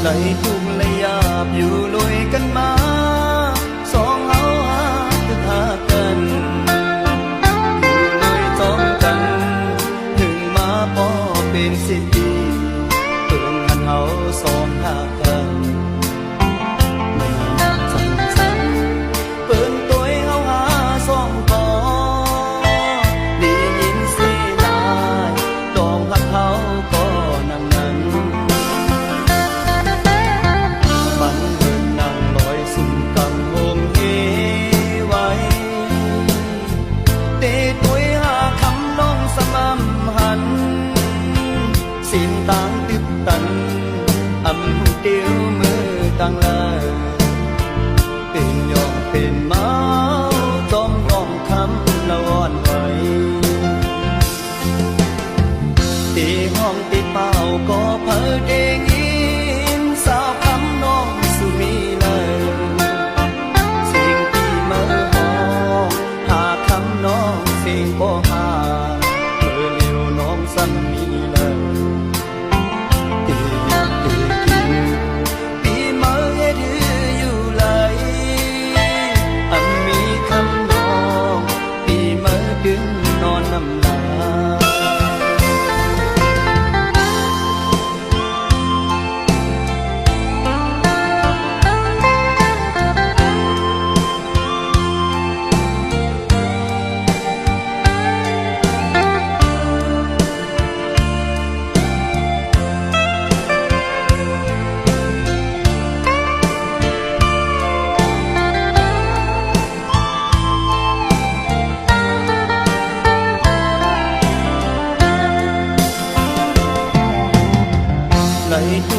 เลยทุกข์เลยยากอยู่ลอยกันมาสองเฮาหาตึกหากันอยู่ลอยจ้องกันถึงมาพอเป็น10 ปีเพิ่งหันเฮาสองหากันเปิ้นตัวเฮาหาสองก่อได้ยินเสียงลายดองหักเฮาก็นำนั้นมันเดินนั่งลอยสุ่มกำโฮมเฮไว้เตะตัวหาคำน้องสม่ำหันสิ้นต่างตึบตันอำเดียวมือต่างลาเป็นยองเป็นเมาจอมกองคำละอ่อนไหวตีห้องตีเป่าก็เพ้อเด้งยินสาวคำน้องสุมีเลยสิ่งที่มาหอหาคำน้องสิ่งบ่หาเมื่อเลี้ยวน้องซ้ำมีเลยตีตีกินปีมาเฮ็ดอยู่เลยอันมีคำน้องปีมาดึงนอนน้ำลาเลยทุ